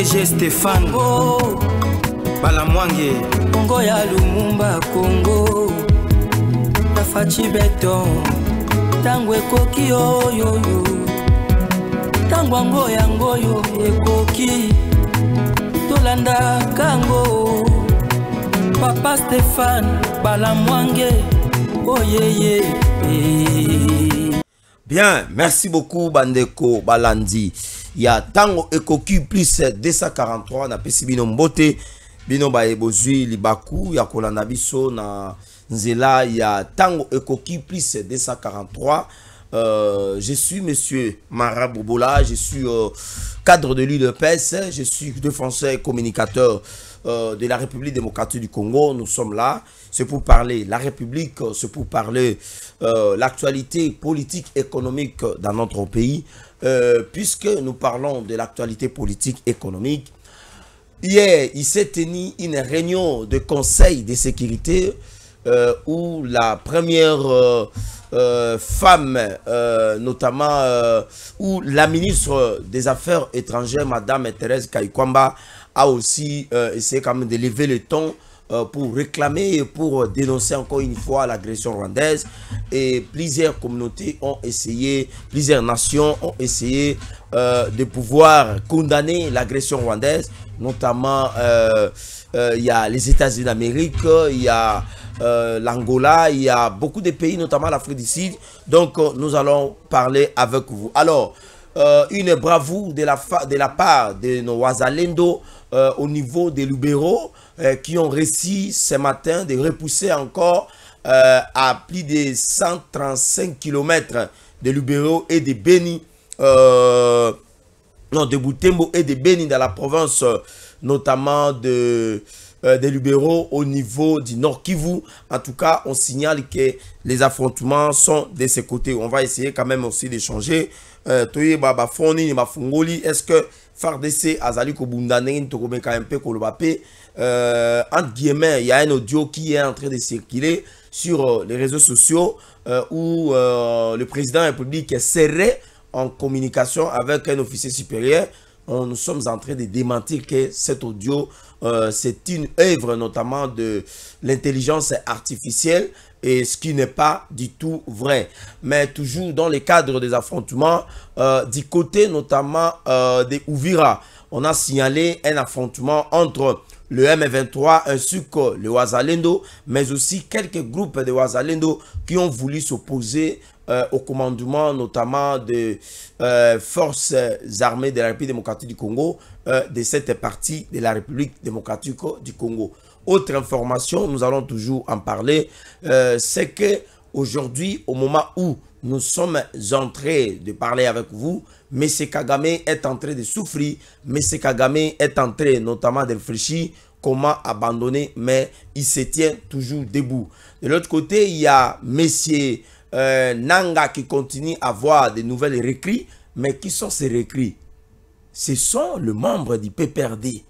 PDG Stéphane Balamwange Congo ya Lumumba Congo Tafachi Beton Tango ekoki yo Tango yango yo ekoki Tolanda kango Papa Stéphane Balamwange oh yeah. Bien, merci beaucoup Bandeko Balandi. Il y a Tango Ekoki plus 243 na pesi bino mbote bino ba ebozui libaku ya kolanda biso na nzela ya Tango Ekoki plus 243. Je suis monsieur Mara Bobola, je suis cadre de l'UDPS, je suis défenseur et communicateur de la République démocratique du Congo. Nous sommes là, c'est pour parler la République, c'est pour parler l'actualité politique, économique dans notre pays. Puisque nous parlons de l'actualité politique, économique, hier, il s'est tenu une réunion de conseil de sécurité où la première femme, notamment, où la ministre des Affaires étrangères, Madame Thérèse Kaikwamba, a aussi essayé quand même de lever le ton pour réclamer et pour dénoncer encore une fois l'agression rwandaise. Et plusieurs communautés ont essayé, plusieurs nations ont essayé de pouvoir condamner l'agression rwandaise. Notamment, il y a les États-Unis d'Amérique, il y a l'Angola, il y a beaucoup de pays, notamment l'Afrique du Sud. Donc, nous allons parler avec vous. Alors, une bravoure de la part de nos Wazalendo au niveau des libéraux qui ont réussi ce matin de repousser encore à plus de 135 km de Lubero et de Beni, non, de Butembo et de Beni dans la province notamment de Lubero au niveau du Nord Kivu. En tout cas, on signale que les affrontements sont de ce côté. On va essayer quand même aussi d'échanger. Est-ce que FARDC Azali Kobundane Tokomeka MP Kolobapé entre guillemets, il y a un audio qui est en train de circuler sur les réseaux sociaux où le président de la République serait en communication avec un officier supérieur. Nous sommes en train de démentir que cet audio c'est une œuvre notamment de l'intelligence artificielle, et ce qui n'est pas du tout vrai. Mais toujours dans le cadre des affrontements, du côté notamment des Ouvira, on a signalé un affrontement entre le M23 ainsi que le Wazalendo, mais aussi quelques groupes de Wazalendo qui ont voulu s'opposer au commandement notamment des forces armées de la République démocratique du Congo, de cette partie de la République démocratique du Congo. Autre information, nous allons toujours en parler, c'est que aujourd'hui, au moment où nous sommes en train de parler avec vous, M. Kagame est en train de souffrir, M. Kagame est en train notamment de réfléchir comment abandonner, mais il se tient toujours debout. De l'autre côté, il y a M. Nanga qui continue à avoir de nouvelles recrues, mais qui sont ces recrues? Ce sont les membres du PPRD.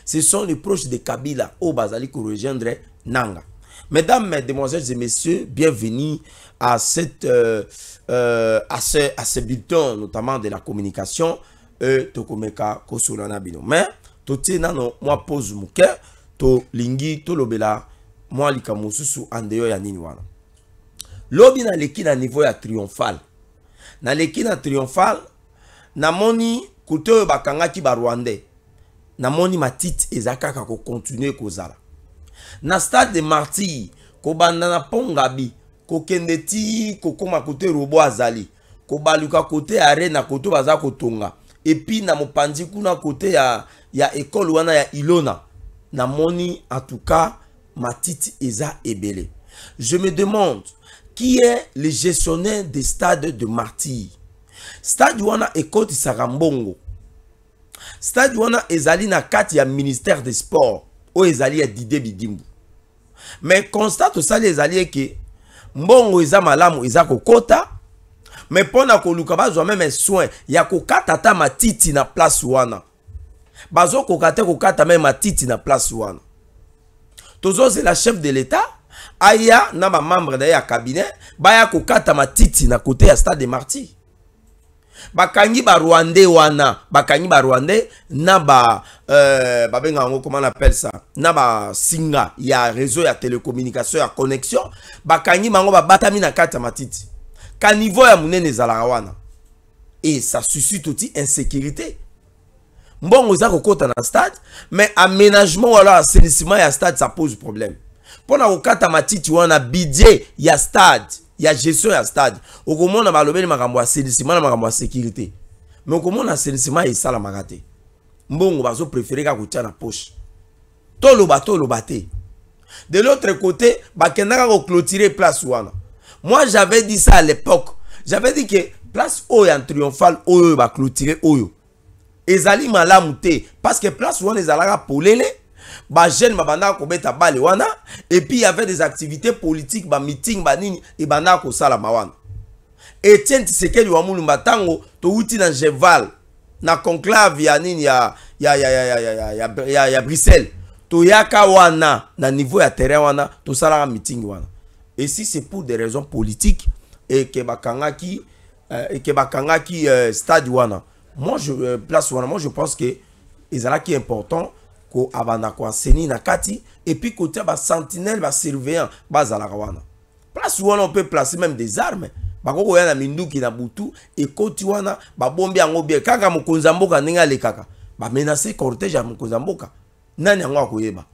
Ce sont les proches de Kabila au Bazali pour rejoindre Nanga. Mesdames, mesdemoiselles et messieurs, bienvenue à ce bulletin, notamment de la communication. Tokomeka Kosolana Bino. Mais, totina no moi pose muke, to lingi, to lobela, moi likamususu andeyo ya nini wana. Lobi na leki na niveau ya triomphal. Na leki na triomphal, na moni kuto bakangaki ba Rwandais. Na moni matiti ezaka kako continuer kozala. Na stade de martyr, ko bandana pongabi, ko kendeti, ko koma kote robo azali, ko baluka kote arena koto baza kotonga. Et puis na mopandi kuna kote ya école wana ya Ilona. Na moni en tout cas matiti eza ebele. Je me demande qui est le gestionnaire des stades de martyr. Stade wana ekoti Sarambongo. Stade wana ezali na kati ya ministère des sports o ezali ya Didier Bidimbu. Mais constate osali ezali ke mbongo eza malamu eza kokota, mais pona koluka bazwa même soin ya kokata ta matiti na place wana. Bazo kokata même matiti na place wana. Tozo c'est la chef de l'État. Aya na ba membre de ya cabinet baya kokata matiti na côté ya stade de martyr. bakangi ba Rwandais wana, bakangi ba Rwandais na ba benga comment on appelle ça, na ba singa ya réseau ya télécommunication ya connexion, bakangi mango ba batami na kata matiti. Ka niveau ya munene zalaka wana. Et ça suscite aussi insécurité. Bon, on a kokota na stade, mais aménagement ou alors assainissement ya stade ça pose problème. Pour na kokata matiti wana budget ya stade, ya gestion ya stade. Okomona balobeli makambo assainissement na makambo sécurité. Mais okomona assainissement et ça la magate. Mbongo bazo préférer ka kotia na poche. Tolo bate. De l'autre côté, bakendaka ko clôturer place wana. Moi j'avais dit ça à l'époque. J'avais dit que place oyo en triomphal oyo ba clôturer oyo. Ezali malamu te parce que place wana ezalaka polele. Ba jeune babanda ko beta bale wana et puis il y avait des activités politiques ba meeting ba nini et banda ko sala mawana. Etienne Tshisekedi wa mulumba tango to uti na Jeval na conclave ya nini ya Bruxelles. To yaka wana na niveau ya terrain wana to sala meeting wana. Et si c'est pour des raisons politiques et que bakangaki stade wana, moi je place wana, moi je pense que ezalaki important ko abana ko aseni na kati et puis côté ba sentinelle ba surveillant ba zalaka wana. Place wana on peut placer même des armes. Bakoko ya na minduki na butu et koti wana ba bombi yango bien kaka mokonza mboka ninga le kaka ba menacer cortège ya mokonza mboka nani yango akoyeba.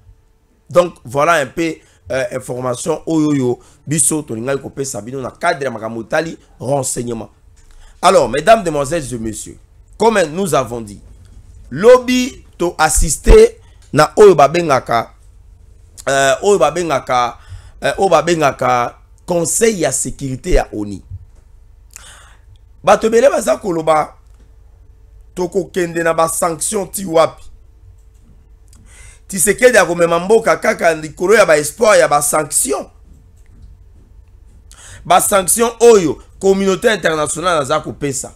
Donc voilà un peu information oyoyo biso tolingai ko pesa bino na cadre ya makamotali renseignement. Alors mesdames, demoiselles et messieurs, comme nous avons dit, lobby to assister na oyo babengaka conseil ya sécurité ya ONU. Bato bele baza koloba toko kende na ba sanction ti wapi. Tshisekedi ya komema mboka kaka likolo ya ba espoir ya ba sanction. Ba sanction oyo communauté internationale aza kopesa.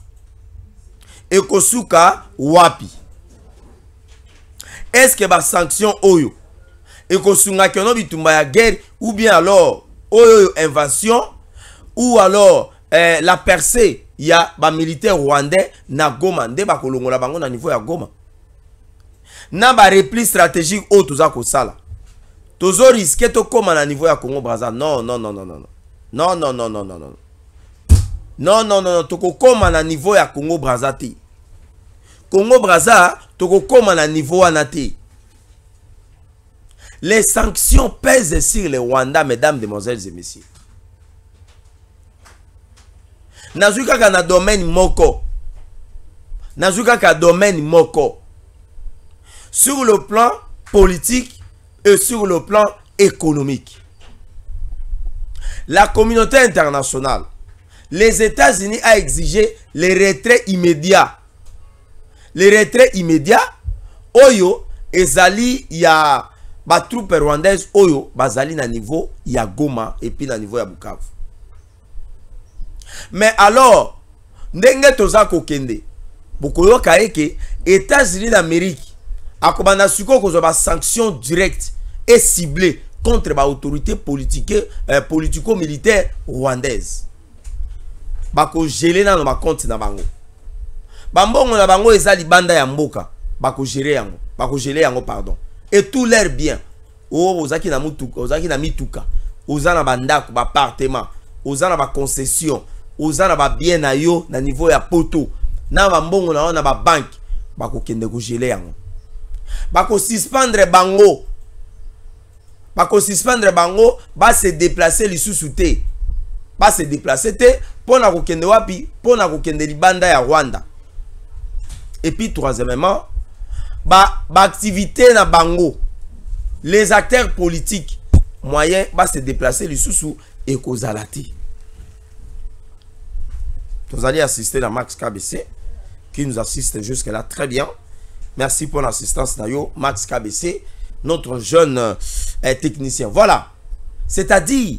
Ekosuka wapi? Est-ce que ba sanction oyo ekosunga kiono bitumba ya guerre ou bien alors oyo invasion ou alors la percée ya ba militaire rwandais na Goma nde ba kolongola bango na niveau ya Goma. Na ba repli stratégique o toza ko sala. Tozo risquer to koma na niveau ya Congo Brazza. Non. Non, toko koma na niveau ya Congo Brazza te. Congo Brazza toko koma na niveau wana te. Les sanctions pèsent sur le Rwanda, mesdames, demoiselles et messieurs. Nazuka ka na domaine moko. Sur le plan politique et sur le plan économique. La communauté internationale, les États-Unis a exigé le retrait immédiat. Le retrait immédiat, oyo, ezali ya ba troupes rwandaises, oyo, bazali na niveau ya Goma et puis na niveau ya Bukavu. Mais alors, ndenge toza kokende, bokoyo kaeke, États-Unis d'Amérique, akobana suko kozo ba sanctions directes et ciblées contre ba autorité politico-militaire rwandaise. Bako gelé na ba compte na bango. Bambongo na bango ezali banda ya mboka, bako gelé yango, pardon. Et tout l'air bien. Ozaki na mutuka, ozaki na mituka, ozana bandako, ba appartement, ozana ba concession, ozana ba bien na yo na niveau ya poto. Na bambongo na ba banque, bako kende ko gelé yango. Bako suspendre bango. Ba se déplacer lisusu te. Ba se déplacer te pona ko kende wapi, pona ko kende libanda ya Rwanda. Et puis troisièmement, ba activité na bango. Les acteurs politiques moyens ba se déplacer lisusu et kozalati. Vous allez assister à Max KBC qui nous assiste jusque là très bien. Merci pour l'assistance Nayo Max KBC, notre jeune technicien. Voilà. C'est-à-dire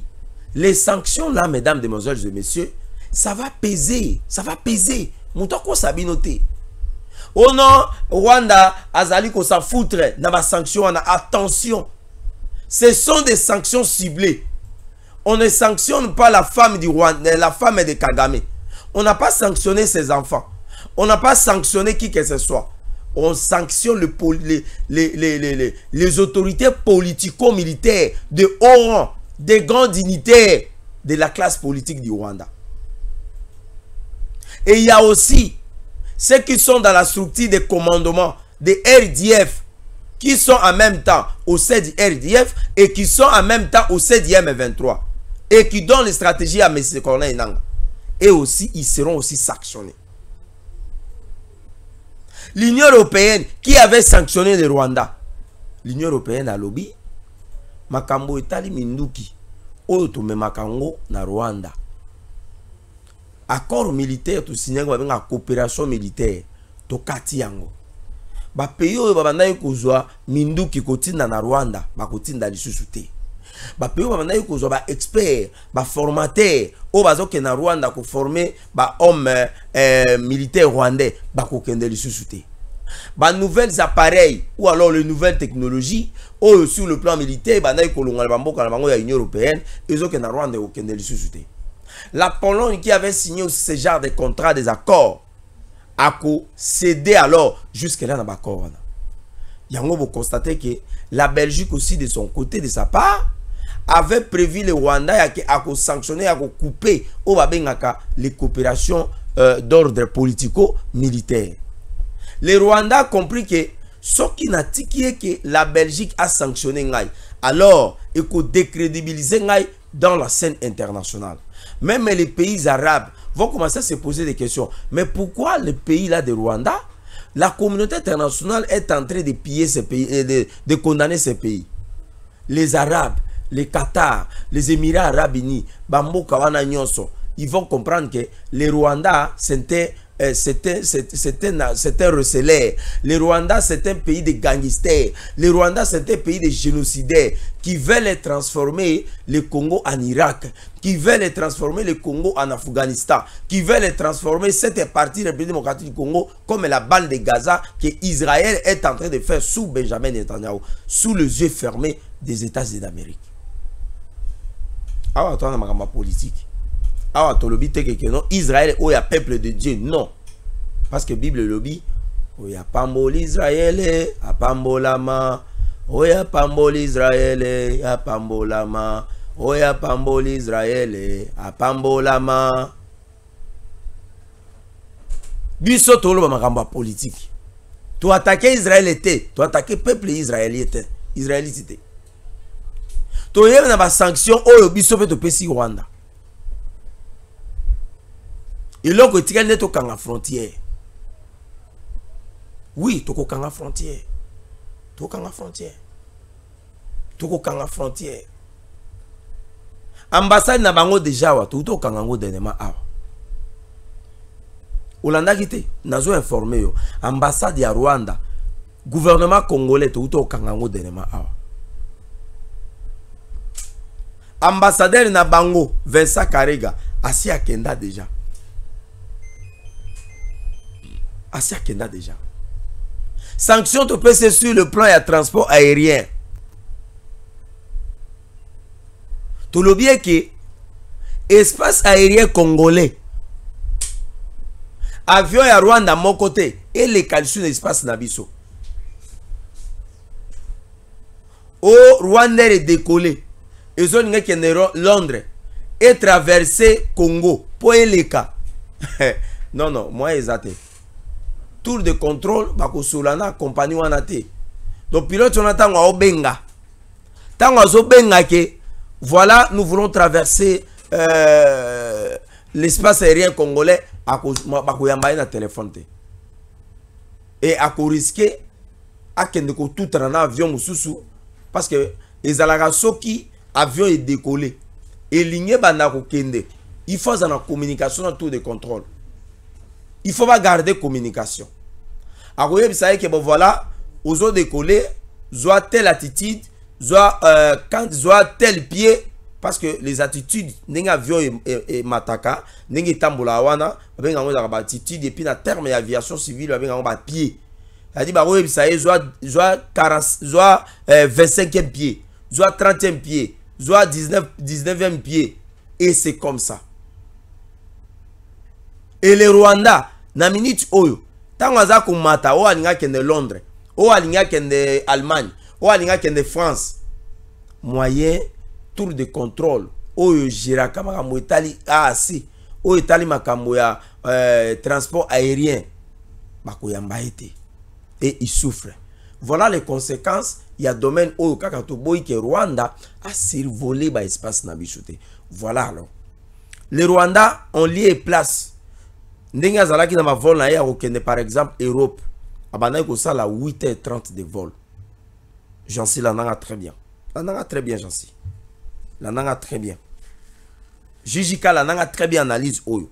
les sanctions là, mesdames, demoiselles et messieurs, ça va peser, Moutoko sabinoté. Oh non, Rwanda azali ko sa foutre na ba sanction, attention. Ce sont des sanctions ciblées. On ne sanctionne pas la femme du Rwanda, la femme de Kagame. On n'a pas sanctionné ses enfants. on n'a pas sanctionné qui que ce soit. On sanctionne les autorités politico-militaires de haut rang, des grands dignitaires de la classe politique du Rwanda. Et il y a aussi ceux qui sont dans la structure de commandement des RDF, qui sont en même temps au sein du RDF et qui sont en même temps au sein du M23 et qui donnent les stratégies à M. Corneille Nangaa. Et aussi, ils seront aussi sanctionnés. L'Union européenne qui avait sanctionné le Rwanda, l'Union européenne a lobby makambo etali minduki oyo tumemakango na Rwanda. Accord militaire to signé ba coopération militaire to kati yango. Ba pays oyo babandaki kozwa minduki kotinda na Rwanda ba kotinda lisusu te. Ba pays oyo babandaki kozwa ba expert, ba formateur oyo bazoke na Rwanda ko former ba homme militaire rwandais ba kokende lisusu te. Ba nouvelles appareils ou alors les nouvelles technologies oyo sur le plan militaire bandaki kolonga ba mboka na bango ya Union européenne ezoke na Rwanda kokende lisusu te. La Pologne qui avait signé ce genre de contrat, des accords, a cédé alors jusque-là dans l'accord. Yango vous constatez que la Belgique aussi de son côté, de sa part, avait prévu le Rwanda à sanctionner, à couper au babengaka les coopérations d'ordre politico-militaire. Le Rwanda a compris que ce qui n'a tiqué que la Belgique a sanctionné Ngai, alors il faut décrédibiliser Ngai dans la scène internationale. Même les pays arabes vont commencer à se poser des questions. Mais pourquoi le pays là de Rwanda, la communauté internationale est en train de piller ces pays, de condamner ces pays? Les Arabes, les Qatar, les Émirats Arabes Unis, Bambo Kawana Nyonso, ils vont comprendre que le Rwanda, c'était un receleur. Le Rwanda, c'est un pays de gangsters. Le Rwanda, c'est un pays de génocidaires qui veulent transformer le Congo en Irak, qui veulent transformer le Congo en Afghanistan, qui veulent transformer cette partie de la République démocratique du Congo comme la bande de Gaza que Israël est en train de faire sous Benjamin Netanyahu, sous les yeux fermés des États-Unis d'Amérique. Ah, attends, on a politique. Ah, non, Israël est un peuple de Dieu. Non. Parce que la Bible le dit, oya pambol Israël, a pambolama. Oya pambol Israël, a pambolama. Oya pambol Israël, a pambolama. Biso tolo makamba politique. Tu attaquer Israël était, tu attaquer peuple israélien était, israélité. Tu y a une sanction oyo biso pe to pesi Rwanda. Et là, tu as une frontière. Oui, tu as une frontière. Tu as une frontière. Tu as une frontière. Ambassade na bango déjà, tu as une denema awa. Olanda kite, nazo informé yo. Ambassade ya Rwanda, gouvernement congolais, tu as une denema awa. Ambassadeur na bango, Vincent Karega, asi akenda déjà. Asi akenda déjà. Sanction te pèse sur le plan et transport aérien. Tout le bien que espace aérien congolais, avion à Rwanda mon côté et les calculs d'espace nabiso. Au Rwanda est décollé. Ils ont dit que Londres et traversé Congo pour les cas. Non, non, moi exact. Tour de contrôle, bako solana compagnie wanate. Donc pilote on attend au benga. Tant au benga que voilà, nous voulons traverser l'espace aérien congolais à cause bako yamba na téléphone te. Et à cause risquer à kende ko tout en avion mususu parce que les alagasoki avion est décollé et ligne banda ko kende. Il faut en communication en tour de contrôle. Il faut pas garder communication. À quoi vous savez que bon voilà, aux autres décollés, soit telle attitude, soit quand soit tel pied, parce que les attitudes d'un avion et mataka, d'un tambola wana, avec un attitude et puis dans terme aviation civile avec un pied. Il dit bah oui, vous savez soit 25e pied, soit 30e pied, soit 19e pied, et c'est comme ça. Et le Rwanda na minute oyo tango aza komata o alinga kende Londres o alinga kende Allemagne o alinga kende France moyen tour de contrôle oyo giraka makambo etali AC oyo etali makambo ya transport aérien bakoyamba ete et il souffre. Voilà les conséquences. Il y a domaine où que Rwanda a survolé l'espace nabichoté. Voilà alors. Les Rwandais ont lié place. Ndenga zalaki na ma vol na ya okende par exemple Europe. Abana ko ça la 8h30 de vol. J'en sais la nanga très bien. La nanga très bien j'en sais. La nanga très bien. Jijika la nanga très bien analyse oyo.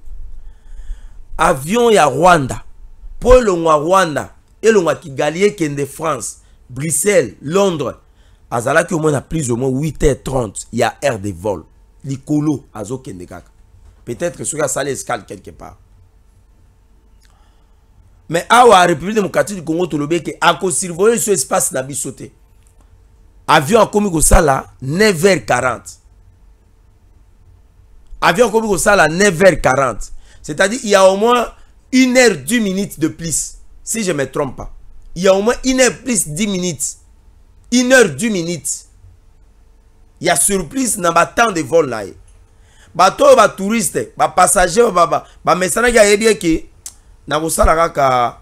Avion ya Rwanda. Pour le Rwanda et le Kigali kende France. Bruxelles, Londres, azala qui au moins a plus ou moins 8h30, il y a air de vol. L'icolo, azo kendekaka. Peut-être que celui-là, ça l'escale quelque part. Mais à la République démocratique du Congo, tu le sais que à cause survoler ce espace n'a pas sauté. Avion comme ça là, 9h40. Avion comme ça là, 9h40. C'est-à-dire il y a au moins 1h10 minutes de plus, si je ne me trompe pas. Il y a au moins 1h plus 10 minutes. 1h10 minutes. Il y a surprise dans le temps de vol là. Bateau, ba touriste, ba passager, ba message ya bien que na kosala ka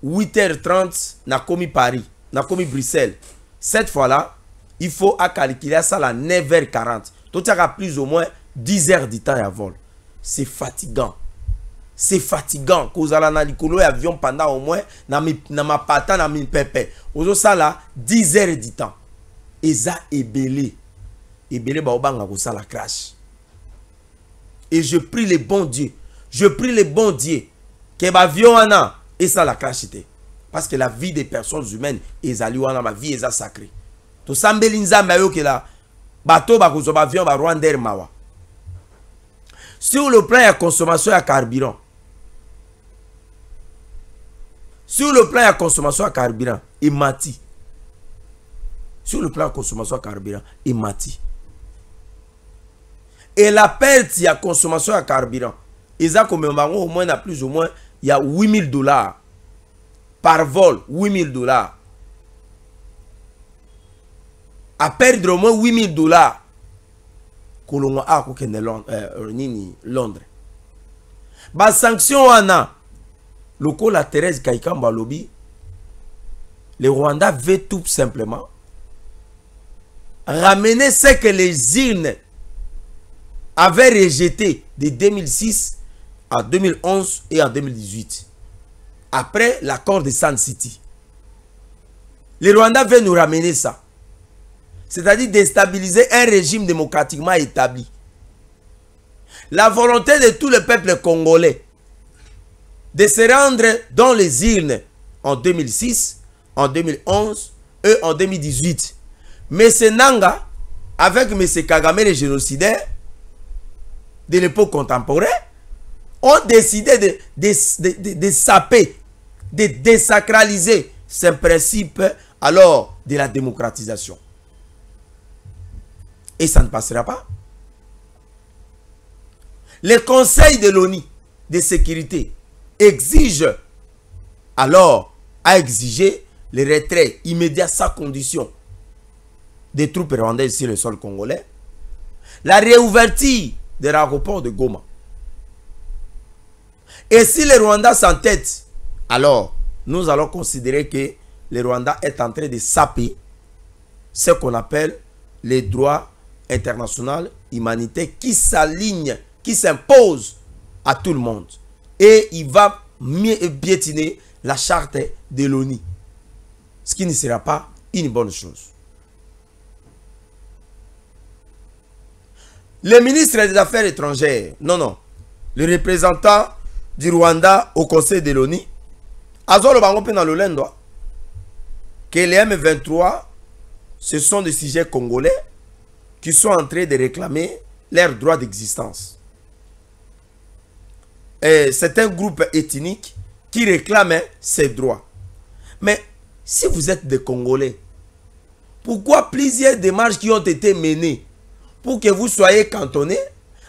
8h30 na komi Paris, na komi Bruxelles. Cette fois-là, il faut à calculer ça à 9h40. Tout ça plus ou moins 10 heures de temps à vol. C'est fatigant. C'est fatigant. Cause à la licolo avion pendant au moins na ma pata na mi pepe. Ozo ça là 10 heures de temps. Et ça est belé. Et belé ba obanga ko ça la crash. Et je prie le bon Dieu. Je prie le bon Dieu que l'avion ana et ça la crashité. Parce que la vie des personnes humaines est aliwana ma vie est sacrée. To sambelinza mayo que la bateau ba ko zo avion ba Rwanda mawa. Sur le plan de consommation de carburant. Sur le plan de consommation de carburant, il mati. Sur le plan de consommation de carburant, il mati. Et la perte de consommation de carburant, ils ont au moins plus ou moins, il y a $8,000 par vol, $8,000. À perdre au moins $8,000. Kolongo a kokende Londres. Ba sanction wana loko la Thérèse Kaikamba lobby. Le Rwanda veut tout simplement ramener ce que les urnes avaient rejeté de 2006 à 2011 et en 2018 après l'accord de Sun City. Le Rwanda veut nous ramener ça. C'est-à-dire déstabiliser un régime démocratiquement établi. La volonté de tout le peuple congolais de se rendre dans les urnes en 2006, en 2011 et en 2018. M. Nanga, avec M. Kagame, les génocidaires de l'époque contemporaine, ont décidé de saper, de désacraliser ce principe alors de la démocratisation. Et ça ne passera pas. Le Conseil de l'ONU de sécurité exige alors à exiger le retrait immédiat sans condition des troupes rwandaises sur le sol congolais, la réouverture de l'aéroport de Goma. Et si le Rwanda s'entête, alors nous allons considérer que le Rwanda est en train de saper ce qu'on appelle les droits international humanitaire qui s'aligne, qui s'impose à tout le monde. Et il va piétiner la charte de l'ONU. Ce qui ne sera pas une bonne chose. Le ministre des Affaires étrangères, non, le représentant du Rwanda au Conseil de l'ONU, Azolo Bangope dans le Lendo, que les M23, ce sont des sujets congolais qui sont en train de réclamer leur droit d'existence. C'est un groupe ethnique qui réclame ces droits. Mais si vous êtes des Congolais, pourquoi plusieurs démarches qui ont été menées pour que vous soyez cantonnés,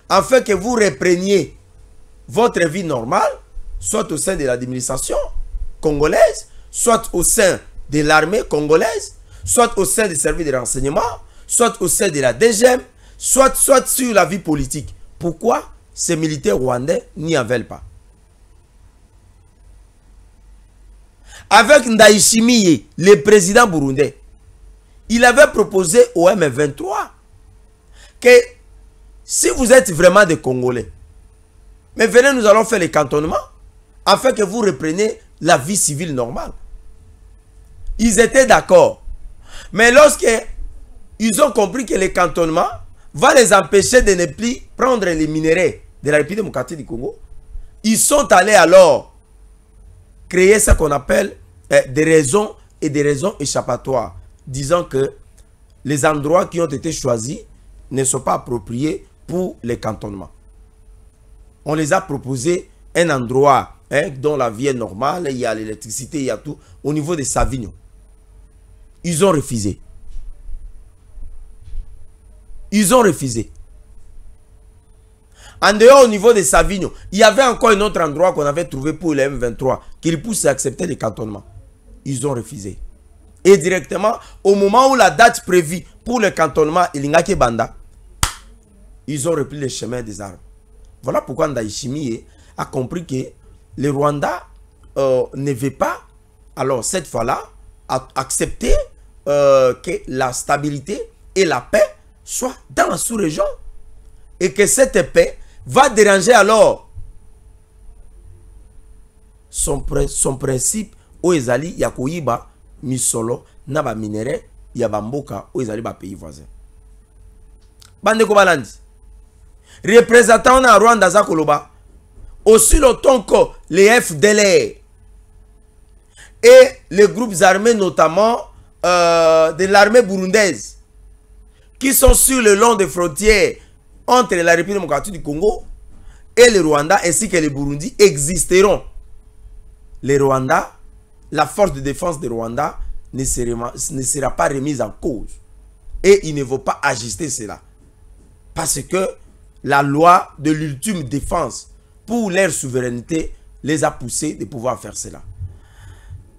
afin que vous repreniez votre vie normale, soit au sein de l'administration congolaise, soit au sein de l'armée congolaise, soit au sein des services de renseignement, soit au sein de la DGM, soit sur la vie politique. Pourquoi ces militaires rwandais n'y en veulent pas? Avec Ndayishimiye, le président burundais, il avait proposé au M23 que si vous êtes vraiment des Congolais, mais venez, nous allons faire les cantonnements afin que vous repreniez la vie civile normale. Ils étaient d'accord. Mais lorsqu'ils ont compris que les cantonnements va les empêcher de ne plus prendre les minéraux de la République démocratique du Congo, ils sont allés alors créer ce qu'on appelle des raisons et des raisons échappatoires, disant que les endroits qui ont été choisis ne sont pas appropriés pour les cantonnements. On les a proposé un endroit dont la vie est normale, il y a l'électricité, il y a tout, au niveau de Savigno. Ils ont refusé. Ils ont refusé. En dehors, au niveau de Savigno, il y avait encore un autre endroit qu'on avait trouvé pour les M23 qui les pousse à accepter les cantonnements. Ils ont refusé. Et directement, au moment où la date prévue pour le cantonnement Ilingake Banda, ils ont repris le chemin des armes. Voilà pourquoi Ndayishimiye a compris que le Rwanda ne veut pas, alors cette fois-là, accepter que la stabilité et la paix soient dans la sous-région. Et que cette paix va déranger alors son principe au ezali ya koyiba misolo na ba minéraux ya bamboka au ezali ba pays voisins. Bandeko balandi. Représentant na Rwanda za koloba aussi longtemps que les FDLR et les groupes armés notamment de l'armée burundaise qui sont sur le long des frontières entre la République démocratique du Congo et le Rwanda ainsi que le Burundi existeront. Le Rwanda, la force de défense du Rwanda ne sera pas remise en cause. Et il ne faut pas ajuster cela. Parce que la loi de l'ultime défense pour leur souveraineté les a poussés de pouvoir faire cela.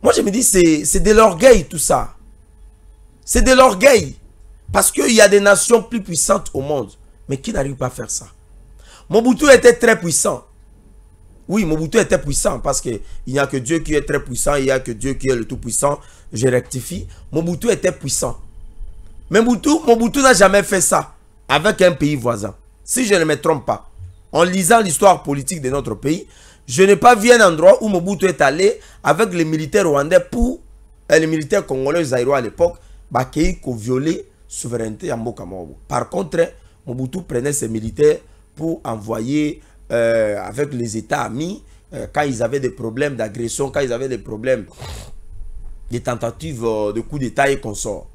Moi je me dis c'est de l'orgueil tout ça. C'est de l'orgueil. Parce qu'il y a des nations plus puissantes au monde, mais qui n'arrivent pas à faire ça. Mobutu était très puissant. Oui, Mobutu était puissant parce qu'il n'y a que Dieu qui est très puissant, il n'y a que Dieu qui est le tout-puissant. Je rectifie. Mobutu était puissant. Mais Mobutu n'a jamais fait ça avec un pays voisin. Si je ne me trompe pas, en lisant l'histoire politique de notre pays, je n'ai pas vu un endroit où Mobutu est allé avec les militaires rwandais pour les militaires congolais zaïrois à l'époque, qui ont violé souveraineté en Mokamobo. Par contre, Mobutu prenait ses militaires pour envoyer avec les États amis quand ils avaient des problèmes d'agression, quand ils avaient des problèmes, des tentatives de coup d'État et consorts.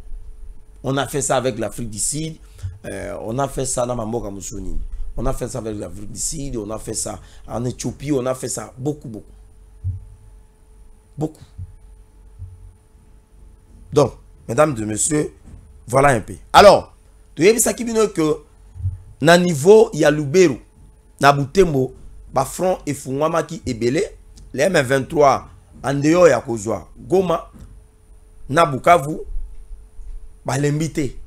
On a fait ça avec l'Afrique du Sud, on a fait ça dans Mamboka Moussoni, on a fait ça avec l'Afrique du Sud, on a fait ça en Éthiopie, on a fait ça beaucoup. Donc, mesdames et messieurs, voilà un peu. Alors, tu as vu ça qui vient que na niveau il y a Lubero, na Butembo, ba front et Fungwama qui est belé, les M23 en dehors ya Kozwa, Goma, na Bukavu, ba l'invité,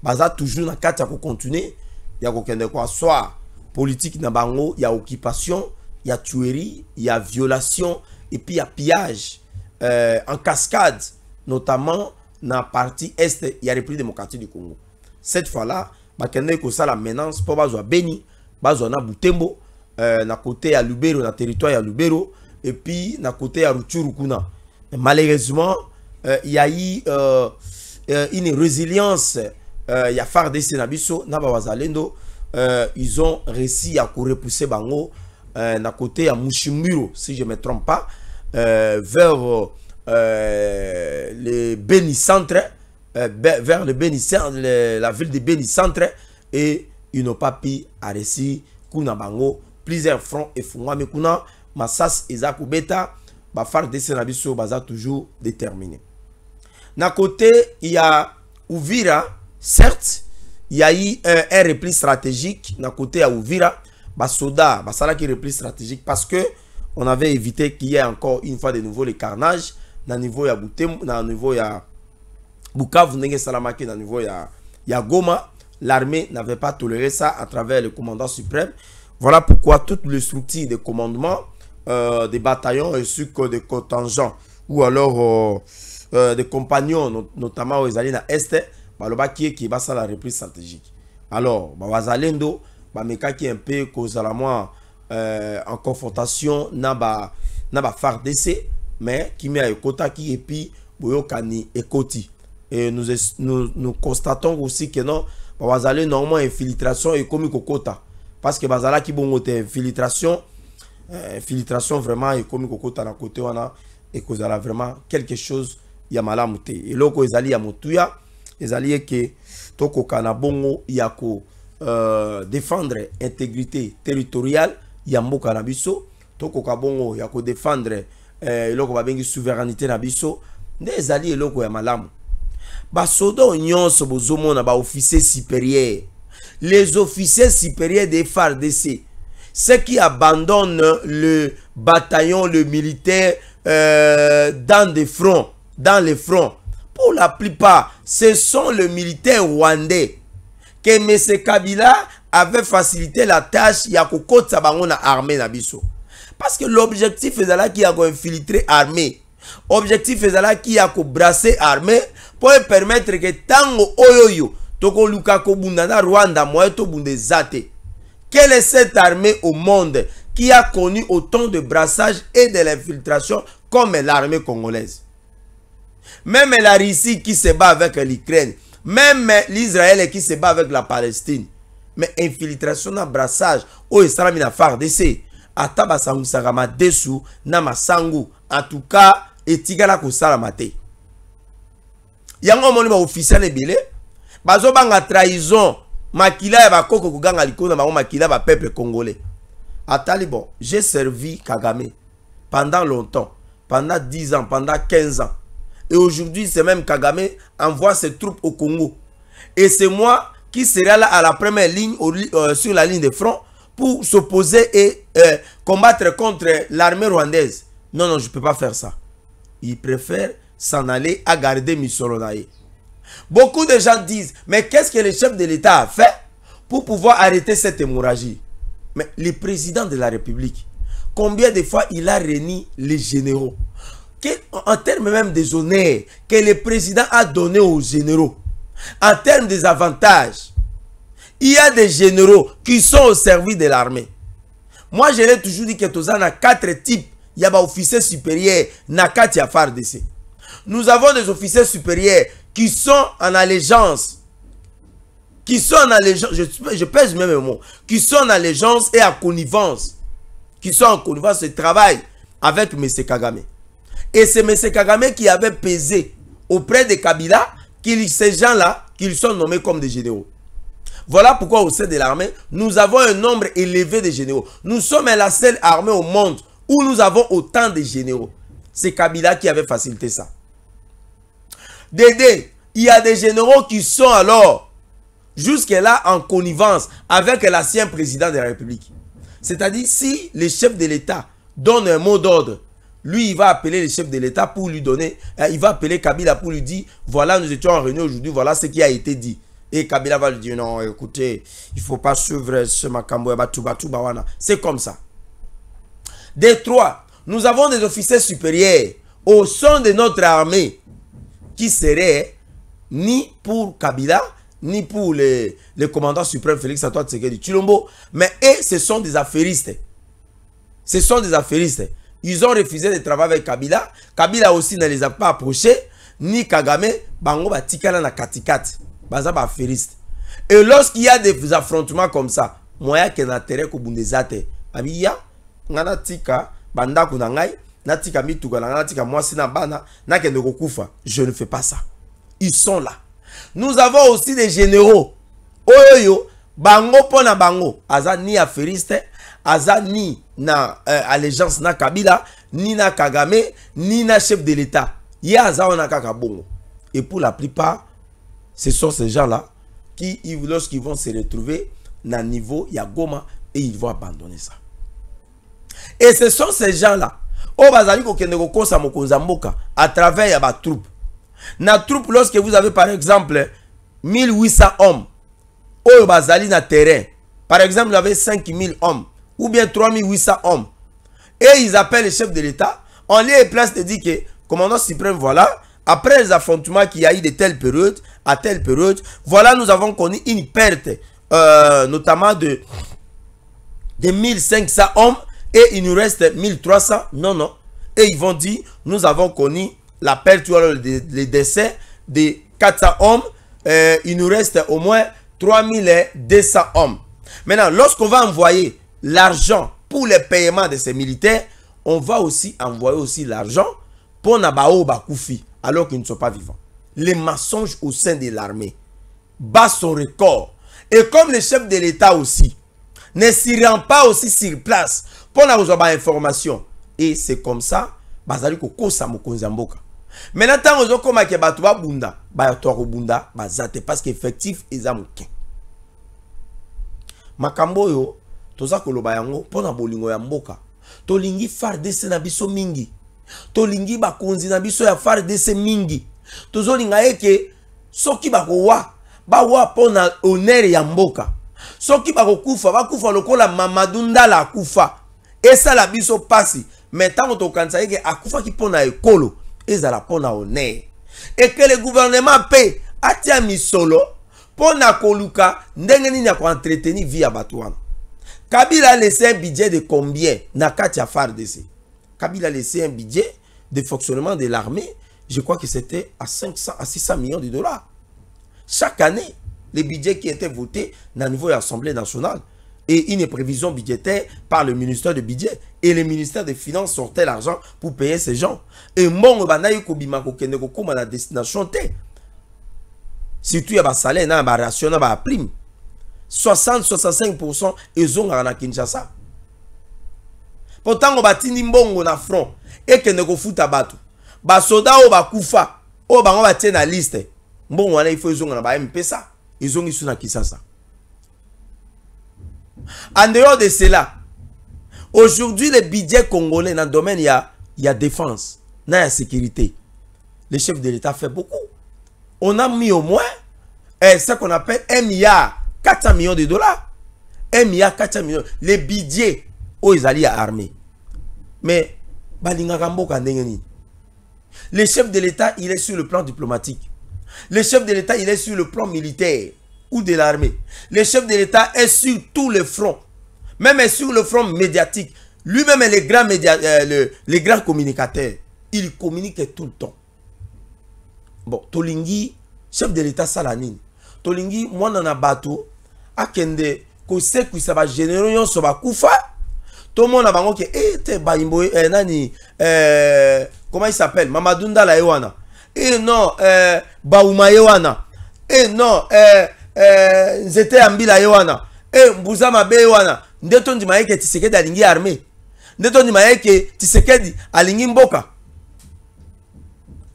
baza toujours na kati ya ko continuer, ya ko kende kwa soit politique na bango, ya occupation, ya tuerie, ya violation et puis ya pillage en cascade, notamment dans la partie est, il y a la République démocratique du Congo. Cette fois-là, il y a la menace pour Bazwa Beni, Bazwa na Butembo, na côté à Lubero, na territoire à Lubero, et puis na côté à Rutshuru-Kuna. Malheureusement, il y a eu une résilience, il y a FARDC Nabiso, Nabawazalendo, ils ont réussi à repousser Bango, na côté à Mushimuro, si je ne me trompe pas, vers le Beni Centre, vers le Beni Centre, la ville de Beni Centre, et ils n'ont pas pu arrêter Kuna Bango, plusieurs fronts et Fungwame Kuna, Massas et Zakubeta, Bafar de Senabiso, Baza toujours déterminé. D'un côté, il y a Uvira, certes, il y a eu un repli stratégique, d'un côté à Uvira, Basoda, Basala qui repli stratégique, parce que on avait évité qu'il y ait encore une fois de nouveau les carnages dans le niveau ya Butem, dans le niveau ya Bukavu, Nenge Salamaki, dans le niveau ya Goma. L'armée n'avait pas toléré ça à travers le commandant suprême. Voilà pourquoi toutes les structures de commandement des bataillons ainsi que des contingents ou alors des compagnons, notamment aux alliés à Est, qui va ça la reprise stratégique. Alors, Wazalendo, Meka qui est un peu cause à la moi en confrontation, n'a pas FARDC, mais qui met à Kota qui et puis Boyokani et Koti. Et nous constatons aussi que non, Wazalé normalement infiltration et comme Kota. Parce que Bazala qui bon infiltration, infiltration vraiment et comme Kota na côté wana et cause à la vraiment quelque chose ya malamute. Et loko ezali ya motuya, ezali que toko kana bongo yako défendre intégrité territoriale ya mboka na biso, toko ka bongo yako défendre loko babengi souveraineté na biso, nde ezali loko ya malamu. Basodo nyonso bozomona ba officiers supérieurs. Les officiers supérieurs des FARDC, ceux qui abandonnent le bataillon, le militaire dans les fronts, pour la plupart, ce sont les militaires rwandais que M. Kabila avait facilité la tâche ya kokotsa bango na armée na biso. Parce que l'objectif est là qui a infiltré armée. Objectif est là qui a brasser armée pour permettre que tango oyoyo toko luka ko bundana Rwanda moye to bunde zate. Quelle est cette armée au monde qui a connu autant de brassage et de l'infiltration comme l'armée congolaise? Même la Russie qui se bat avec l'Ukraine, même l'Israël qui se bat avec la Palestine. Mais infiltration na brassage o esalami na FARDC ataba sangu sagama desu na masangu en tout cas etigala ko salama te. Yango moni ba officiel ebele bazo banga trahison makila ya bakoko kuganga likona bango makila ba peuple congolais. Atali bon, j'ai servi Kagame pendant longtemps, pendant 10 ans, pendant 15 ans. Et aujourd'hui, c'est même Kagame envoie ses troupes au Congo. Et c'est moi qui serai là à la première ligne, sur la ligne de front, pour s'opposer et combattre contre l'armée rwandaise. Non, non, je ne peux pas faire ça. Il préfère s'en aller à garder Misolonaï. Beaucoup de gens disent, mais qu'est-ce que le chef de l'État a fait pour pouvoir arrêter cette hémorragie? Mais le président de la République, combien de fois il a réuni les généraux? En termes même des honneurs que le président a donné aux généraux, en termes des avantages, il y a des généraux qui sont au service de l'armée. Moi, je l'ai toujours dit que tous en a 4 types. Il y a des officiers supérieurs, Nakati à FARDC. Nous avons des officiers supérieurs qui sont en allégeance. Qui sont en allégeance, je pèse même le mot, qui sont en allégeance et à connivence. Qui sont en connivence et travaillent avec M. Kagame. Et c'est M. Kagame qui avait pesé auprès de Kabila, ces gens-là, qu'ils sont nommés comme des généraux. Voilà pourquoi au sein de l'armée, nous avons un nombre élevé de généraux. Nous sommes la seule armée au monde où nous avons autant de généraux. C'est Kabila qui avait facilité ça. Dédé, il y a des généraux qui sont alors jusque-là en connivence avec l'ancien président de la République. C'est-à-dire, si le chef de l'État donne un mot d'ordre, lui, il va appeler le chef de l'État pour lui donner, il va appeler Kabila pour lui dire, voilà, nous étions en réunion aujourd'hui, voilà ce qui a été dit. Et Kabila va lui dire, non, écoutez, il ne faut pas suivre ce Makambo, c'est comme ça. Des 3, nous avons des officiers supérieurs au sein de notre armée qui seraient ni pour Kabila, ni pour le commandant suprême Félix Antoine Tshisekedi Tshilombo, mais eux, ce sont des affairistes. Ce sont des affairistes. Ils ont refusé de travailler avec Kabila. Kabila aussi ne les a pas approchés. Ni Kagame, bango ba tikala na katikati. Baza ba affairistes. Et lorsqu'il y a des affrontements comme ça, moya ke na terre ko bundezate. Abiya, ngana tika, banda kuna ngai, na tika mituka, na tika mwasi na bana, na kende kokufa. Je ne fais pas ça. Ils sont là. Nous avons aussi des généraux. Oyoyo, bango pona bango. Aza ni affairiste, aza ni na allégeance na Kabila, ni na Kagame, ni na chef de l'État. Ya aza on a kakabongo. Et pour la plupart, ce sont ces gens-là qui, lorsqu'ils vont se retrouver na niveau ya Goma, et ils vont abandonner ça. Et ce sont ces gens-là, au bazali kokende kokosa mokonza mboka à travers ya ba troupe. Na troupe, lorsque vous avez par exemple 1800 hommes, au bazali na terrain, par exemple vous avez 5000 hommes, ou bien 3800 hommes, et ils appellent le chef de l'État, on les place de dire que, commandant suprême, voilà, après les affrontements qu'il y a eu de telle période à telle période, voilà, nous avons connu une perte, notamment de 1500 hommes, et il nous reste 1300. Non, non. Et ils vont dire, nous avons connu la perte, les décès de 400 hommes, il nous reste au moins 3200 hommes. Maintenant, lorsqu'on va envoyer l'argent pour les paiements de ces militaires, on va aussi envoyer aussi l'argent pour Nabao Bakoufi, alors qu'ils ne sont pas vivants. Les mensonges au sein de l'armée bat son record. Et comme le chef de l'État aussi ne s'y rend pas aussi sur place pour avoir information. Et c'est comme ça, bazali ko sa mokonzi mboka. Maintenant, tant que comme ke batu ba bunda, ba to ko bunda, bazate parce qu'effectif ezamuke. Makambo yo toza koloba yango pona bolingo ya mboka. Tolingi FARDC na biso mingi. Tolingi bakonzi na biso ya FARDC mingi. Tozolinga eke soki bakowa bawa pona honneur ya mboka. Soki bakokufa bakufa lokola Mamadou Ndala akufa. Esa la biso pasi. Mais tant que tokanisa eke akufa ki pona ekolo, ezala pona honneur. Et que le gouvernement paie atia misolo pona koluka ndenge nini ya ko entretenir vie ya batuana. Kabila a laissé un budget de combien na katia FARDC? Kabila a laissé un budget de fonctionnement de l'armée, je crois que c'était à 500 à 600 millions de dollars. Chaque année, les budgets qui étaient votés dans le niveau de l'Assemblée nationale et une prévision budgétaire par le ministère de budget et le ministère des Finances sortait l'argent pour payer ces gens. Et mon banaï kobima kokende kokoma la destination te. Surtout il y a un salaire, il y a un ration, il y a une prime. 60-65% ils ont à Kinshasa. Pourtant, on va tini mbongo na front et que ne go futa batu. Ba soda o ba kufa o ba on va tenir la liste. Mbongo wana il faut ils ont na ba MPSA. Ils ont ici na Kinshasa. En dehors de cela, aujourd'hui le budget congolais dans le domaine il y a défense, il y a sécurité. Le chef de l'État fait beaucoup. On a mis au moins ce qu'on appelle 1 milliard 400 millions de dollars. 1 milliard 400 millions. Les budgets aux alliés armés. Mais, le chef de l'État, il est sur le plan diplomatique. Le chef de l'État, il est sur le plan militaire ou de l'armée. Le chef de l'État est sur tous les fronts. Même sur le front médiatique. Lui-même est les grands communicateurs. Il communique tout le temps. Bon, Tolingi, chef de l'État Salanine. Tolingi, moi, dans un bateau. Akende ko se ku sa ba généraux yon so ba kufa tout le monde a bango ke te ba imbo nani comment il s'appelle Mamadou Ndala ewana non Bauma ewana non Nzete Ambila ewana Mbuza Mabe ewana ndeto ndima yeke Tshisekedi alingi armée ndeto ndima yeke Tshisekedi alingi mboka.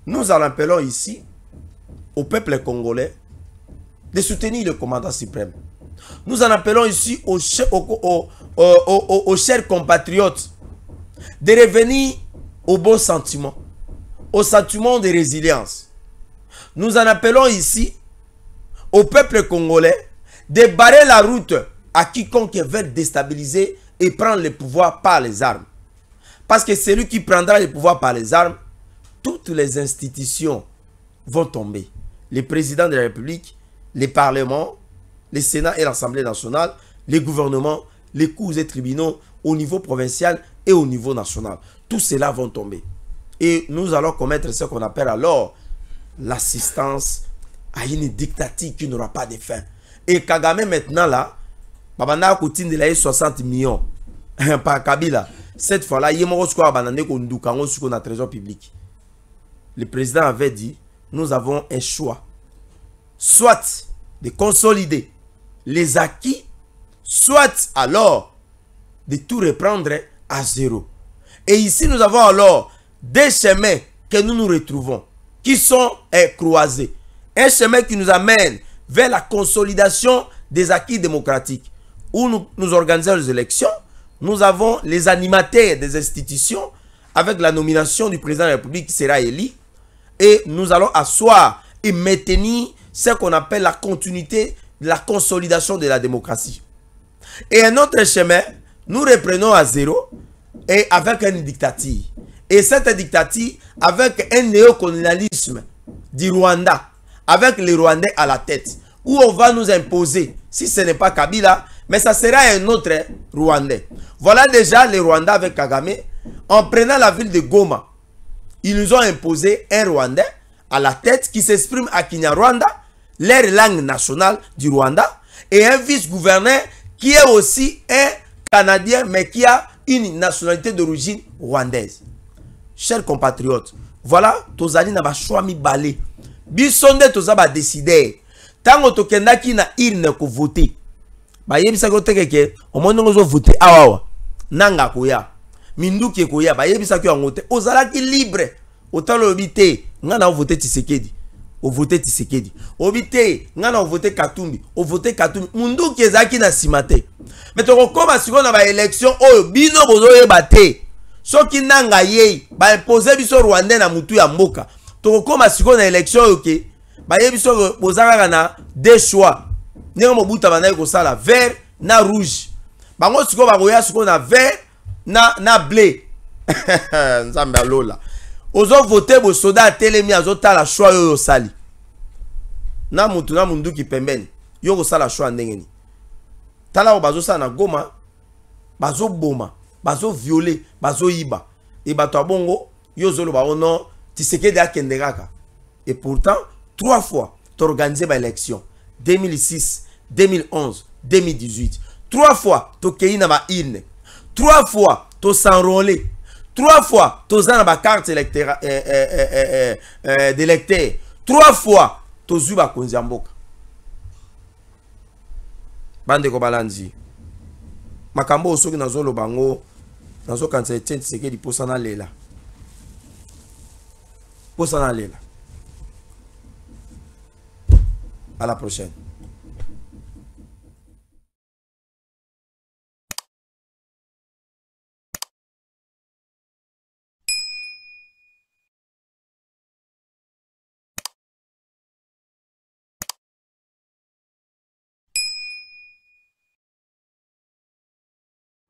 Nous en appelons ici au peuple congolais de soutenir le commandant suprême. Nous en appelons ici aux chers compatriotes de revenir au bon sentiment, au sentiment de résilience. Nous en appelons ici au peuple congolais de barrer la route à quiconque veut déstabiliser et prendre le pouvoir par les armes. Parce que celui qui prendra le pouvoir par les armes, toutes les institutions vont tomber. Le président de la République, les parlements, le Sénat et l'Assemblée nationale, les gouvernements, les cours et tribunaux au niveau provincial et au niveau national. Tout cela vont tomber. Et nous allons commettre ce qu'on appelle alors l'assistance à une dictature qui n'aura pas de fin. Et Kagame maintenant là, Babana Koutine de la 60 millions par Kabila. Cette fois-là, il y a un trésor public. Le président avait dit, nous avons un choix. Soit de consolider les acquis, soit alors de tout reprendre à zéro. Et ici, nous avons alors des chemins que nous nous retrouvons, qui sont croisés. Un chemin qui nous amène vers la consolidation des acquis démocratiques, où nous organisons les élections, nous avons les animateurs des institutions avec la nomination du président de la République qui sera élu. Et nous allons asseoir et maintenir ce qu'on appelle la continuité de la consolidation de la démocratie. Et un autre chemin, nous reprenons à zéro et avec une dictature. Et cette dictature avec un néocolonialisme du Rwanda, avec les Rwandais à la tête, où on va nous imposer, si ce n'est pas Kabila, mais ça sera un autre Rwandais. Voilà déjà les Rwandais avec Kagame, en prenant la ville de Goma. Ils nous ont imposé un Rwandais à la tête qui s'exprime à Kinyarwanda, leur langue nationale du Rwanda, et un vice-gouverneur qui est aussi un Canadien, mais qui a une nationalité d'origine rwandaise. Chers compatriotes, voilà, tozali na ba choix mi balé. Bisonde toza ba décider. Tango tokenda ki na urne ko voter. Ba yebisa ko tekeke, omondo ngozo voter awawa. Nanga koya. Minduki koya, ba yebisa ko ngote. Ozala ki libre. Otalo obité, ngana voter Tshisekedi. O voter Tshisekedi. Obité, ngana voter Katumbi. O voter Katumbi. Munduki ezaki na simate. Mais to koma siko na ba élection oyo bino bozo yeba te. Soki nanga yei ba imposer biso Rwandais na mutu ya mboka. To koma siko na élection oke ba yebiso bozanga na deux choix. Ndenge mobuta banayi ko sala vert na rouge. Bango siko ba koya siko na vert na bleu. Nzambe alola. Ozo voter bo soda telemi azota la choix yo sali. Na mutu na mundu ki pembeni. Yo ko sala choix ndenge ni. Tala o bazo sala na Goma. Bazo boma. Bazo violer, bazo iba. Et bato bongo, yo zolo ba ono, Tshisekedi akendekaka. Et pourtant, 3 fois, tu as organisé ma élection. 2006, 2011, 2018. 3 fois, tu as créé ma île. 3 fois, tu as s'enrôlé. 3 fois, tu as ma carte d'électeur. 3 fois, tu as eu ma konziamboka. Bande ko balanzi. Makambo osoki na zolo bango. Nazo kanza Etienne Tshisekedi posana lela. Posana lela. À la prochaine.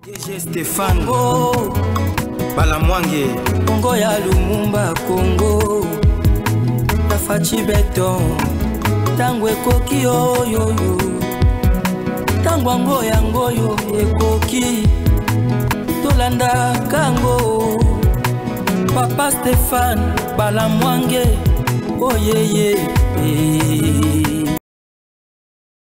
DG Stéphane Balamwange Congo ya Lumumba Congo Tafachi Beton Tango ekoki oyo Tango ango yango yo ekoki Tolanda kango Papa Stéphane Balamwange Oh yeah yeah